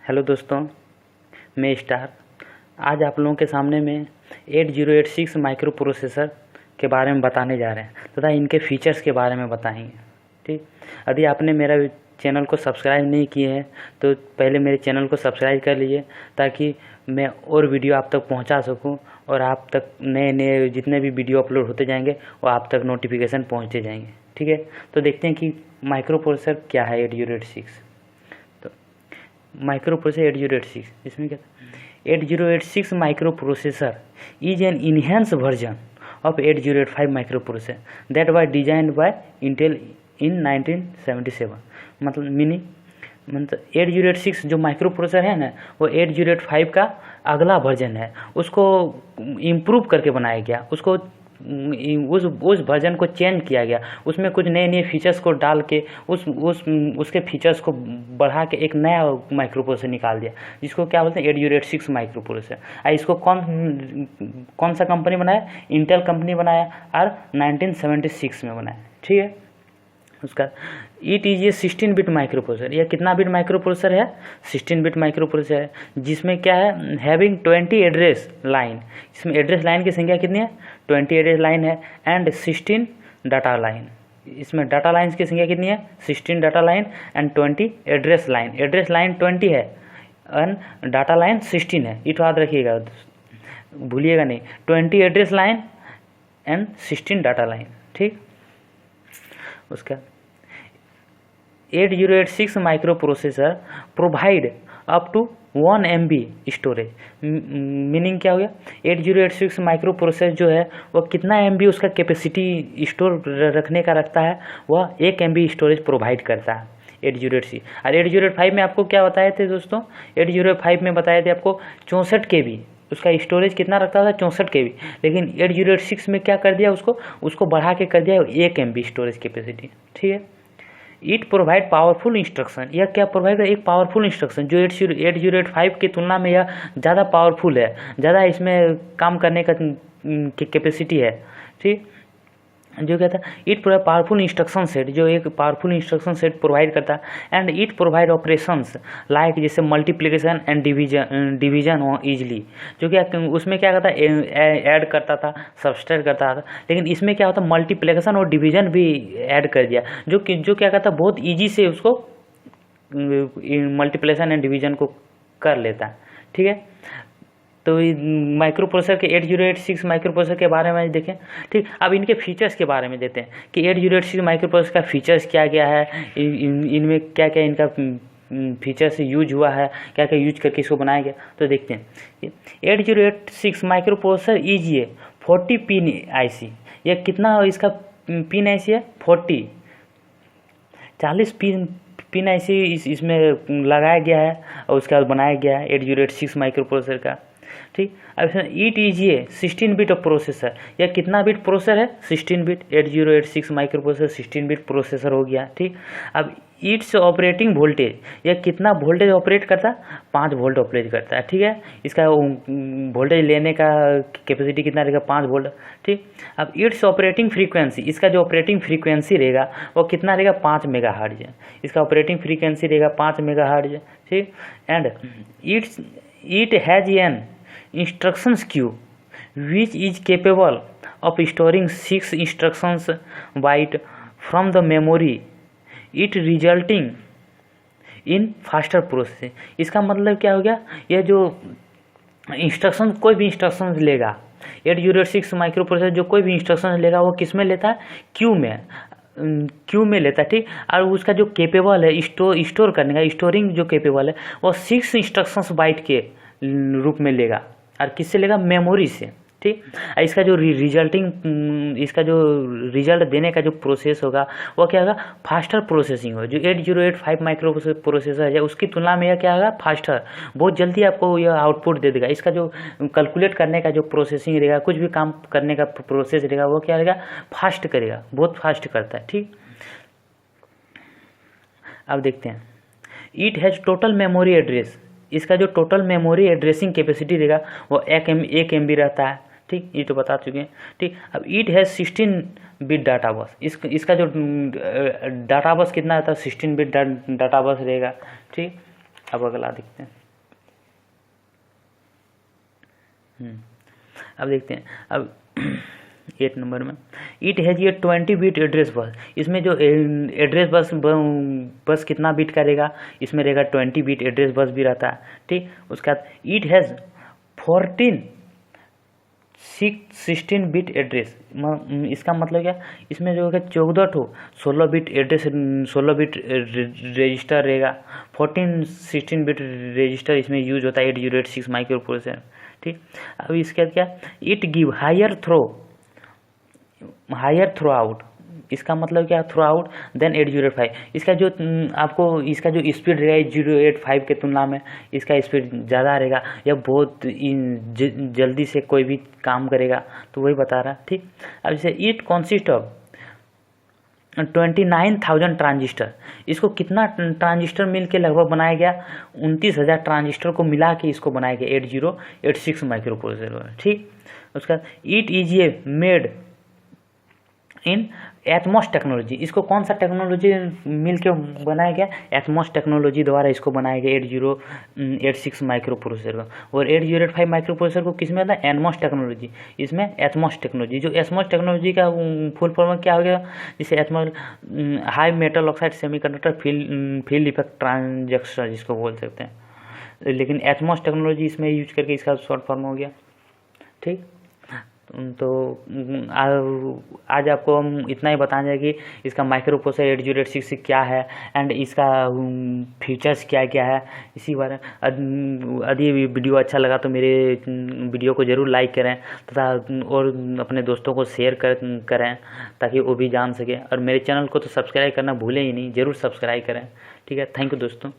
Hello दोस्तों, मैं star आज आप लोगों के सामने में 8086 माइक्रो प्रोसेसर के बारे में बताने जा रहे हैं तथा इनके फीचर्स के बारे में बताएंगे। ठीक, यदि आपने मेरा चैनल को सब्सक्राइब नहीं किए हैं तो पहले मेरे चैनल को सब्सक्राइब कर लीजिए ताकि मैं और वीडियो आप तक पहुंचा सकूं और आप तक नए नए जितने भी वीडियो अपलोड होते जाएंगे वो आप तक नोटिफिकेशन पहुँचते जाएंगे। ठीक है, तो देखते हैं कि माइक्रो प्रोसेसर क्या है 8086। माइक्रो प्रोसेसर 8086 इसमें क्या 8086 microprocessor is an enhance version of 8085 microprocessor that was designed by Intel in 1977। मतलब 8086 जो माइक्रो प्रोसेसर है ना वो 8085 का अगला वर्जन है, उसको इम्प्रूव करके बनाया गया, उसको उस वर्जन को चेंज किया गया, उसमें कुछ नए नए फीचर्स को डाल के उसके फीचर्स को बढ़ा के एक नया माइक्रो प्रोसेसर निकाल दिया जिसको क्या बोलते हैं 8086 माइक्रो प्रोसेसर। इसको कौन सा कंपनी बनाया? इंटेल कंपनी बनाया और 1976 में बनाया। ठीक है, उसका it is a 16 bit micro processor. यह कितना बिट माइक्रो प्रोसेसर है? 16 बिट माइक्रो प्रोसेसर है, जिसमें क्या है हैविंग 20 एड्रेस लाइन। इसमें एड्रेस लाइन की संख्या कितनी है? 20 एड्रेस लाइन है एंड 16 डाटा लाइन। इसमें डाटा लाइन्स की संख्या कितनी है? 16 data line and 20 address line. Address line 20 है एंड डाटा लाइन 16 है। ये तो याद रखिएगा, भूलिएगा नहीं, 20 address line and 16 data line. ठीक, उसका 8086 microprocessor provide up to 1 MB storage. Meaning क्या हो गया? 8086 माइक्रो प्रोसेसर जो है वो कितना MB उसका कैपेसिटी स्टोर रखने का रखता है? वह 1 MB स्टोरेज प्रोवाइड करता है 8086। और 8085 में आपको क्या बताए थे दोस्तों? 8085 में बताए थे आपको 64 KB उसका स्टोरेज कितना रखता था? 64 KB। लेकिन 8086 में क्या कर दिया? उसको बढ़ा के कर दिया 1 MB स्टोरेज कैपेसिटी। ठीक है, इट प्रोवाइड पावरफुल इंस्ट्रक्शन। यह क्या प्रोवाइड है? एक पावरफुल इंस्ट्रक्शन जो 8085 की तुलना में यह ज़्यादा पावरफुल है, ज़्यादा इसमें काम करने का कैपेसिटी है। ठीक, जो कहता है it provide powerful instruction set, जो एक पावरफुल इंस्ट्रक्शन सेट प्रोवाइड करता है and it provide operations like जैसे मल्टीप्लिकेशन एंड डिवीजन ईजिली। जो क्या उसमें क्या करता है? ऐड करता था, सब्सट्रैक्ट करता था, लेकिन इसमें क्या होता है? मल्टीप्लिकेशन और डिवीजन भी ऐड कर दिया, जो क्या करता है बहुत ईजी से उसको मल्टीप्लिकेशन एंड डिवीजन को कर लेता है। ठीक है, तो माइक्रो प्रोसेसर के 8086 माइक्रो प्रोसेसर के बारे में देखें। ठीक, अब इनके फीचर्स के बारे में देते हैं कि 8086 माइक्रो प्रोसेसर का फीचर्स क्या क्या है, इनमें क्या क्या इनका फीचर्स यूज हुआ है, क्या क्या यूज करके इसको बनाया गया। तो देखते हैं 8086 माइक्रो प्रोसेसर इज ये 40 पिन IC। यह कितना इसका पिन IC है? 40 पिन IC इसमें लगाया गया है और उसके बाद बनाया गया है 8086 माइक्रो प्रोसेसर का। ठीक, अब इट इज ये 16 बिट प्रोसेसर। यह कितना बिट प्रोसेसर है? 16 bit. 8086 micro processor 16 bit processor हो गया। ठीक, अब इट्स ऑपरेटिंग वोल्टेज, यह कितना वोल्टेज ऑपरेट करता है? 5 वोल्ट ऑपरेट करता है। ठीक है, इसका वोल्टेज लेने का कैपेसिटी कितना रहेगा? 5 वोल्ट। ठीक, अब इट्स ऑपरेटिंग फ्रीक्वेंसी, इसका जो ऑपरेटिंग फ्रीक्वेंसी रहेगा वो कितना रहेगा? 5 मेगाहर्ट्ज। इसका ऑपरेटिंग फ्रीक्वेंसी रहेगा 5 मेगाहर्ट्ज। ठीक, and it has an instructions queue which is capable of storing 6 instructions byte from the memory, it resulting in faster processing। इसका मतलब क्या हो गया? यह जो इंस्ट्रक्शन कोई भी इंस्ट्रक्शन लेगा 8086 माइक्रो प्रोसेसर जो कोई भी इंस्ट्रक्शन लेगा वो किस में लेता है? क्यू में लेता है। ठीक, और उसका जो केपेबल है स्टोर करने का, स्टोरिंग जो केपेबल है वो 6 इंस्ट्रक्शंस बाइट के रूप में लेगा। और किससे लेगा? मेमोरी से। ठीक, इसका जो इसका जो रिजल्ट देने का जो प्रोसेस होगा वो क्या होगा? फास्टर प्रोसेसिंग होगा। जो 8085 माइक्रो प्रोसेसर है उसकी तुलना में यह क्या होगा? फास्टर, बहुत जल्दी आपको यह आउटपुट दे देगा। इसका जो कैलकुलेट करने का जो प्रोसेसिंग रहेगा, कुछ भी काम करने का प्रोसेस रहेगा वो क्या रहेगा? फास्ट करेगा, बहुत फास्ट करता है। ठीक, अब देखते हैं it has total memory address. इसका जो टोटल मेमोरी एड्रेसिंग कैपेसिटी रहेगा वो 1 MB रहता है। ठीक, ये तो बता चुके हैं। ठीक, अब इट हैज़ 16 बिट डाटा बस। इसका जो डाटा बस कितना रहता है? 16 बिट डाटा बस रहेगा। ठीक, अब अगला देखते हैं। अब देखते हैं अब 8 नंबर में, इट हैज़ ये 20 बिट एड्रेस बस। इसमें जो एड्रेस बस कितना बिट का रहेगा, इसमें रहेगा 20 बिट एड्रेस बस भी रहता है, ठीक। उसके बाद इट हैज़ 16 बिट एड्रेस, इसका मतलब क्या, इसमें जो है 14 ठो 16 बिट एड्रेस 16 बिट रजिस्टर रहेगा। 16 बिट रजिस्टर इसमें यूज होता है 8086 माइक्रो प्रोसेसर, ठीक। अब इसके बाद क्या, it give higher throughput, इसका मतलब क्या, थ्रो आउट देन 8085। इसका जो आपको इसका जो स्पीड रहेगा 8085 के तुलना में इसका स्पीड ज़्यादा रहेगा, या बहुत जल्दी से कोई भी काम करेगा, तो वही बता रहा, ठीक। अब जैसे इट कॉन्सिस्ट ऑफ 29,000 ट्रांजिस्टर, इसको कितना ट्रांजिस्टर मिल के लगभग बनाया गया, 29,000 ट्रांजिस्टर को मिला के इसको बनाया गया 8086 माइक्रो प्रोसेसर, ठीक। उसका it is a made in Atmos technology, इसको कौन सा टेक्नोलॉजी मिल के बनाया गया, एटमॉस टेक्नोलॉजी द्वारा इसको बनाया गया 8086 माइक्रो प्रोसेसर को। और 8085 माइक्रो प्रोसेसर को किस में आता है, एटमॉस टेक्नोलॉजी, इसमें एटमॉस टेक्नोलॉजी। जो एटमॉस टेक्नोलॉजी का फुल फॉर्म क्या हो गया, जैसे Atmos high metal oxide semiconductor field effect transistor जिसको बोल सकते हैं, लेकिन एटमॉस टेक्नोलॉजी इसमें यूज करके इसका शॉर्ट फॉर्म हो गया, ठीक। तो आज आपको हम इतना ही बताएंगे कि इसका माइक्रो प्रोसेसर 8086 क्या है एंड इसका फीचर्स क्या क्या है, इसी बारे में। यदि वीडियो अच्छा लगा तो मेरे वीडियो को ज़रूर लाइक करें तथा और अपने दोस्तों को शेयर करें ताकि वो भी जान सके, और मेरे चैनल को तो सब्सक्राइब करना भूलें ही नहीं, ज़रूर सब्सक्राइब करें, ठीक है। थैंक यू दोस्तों।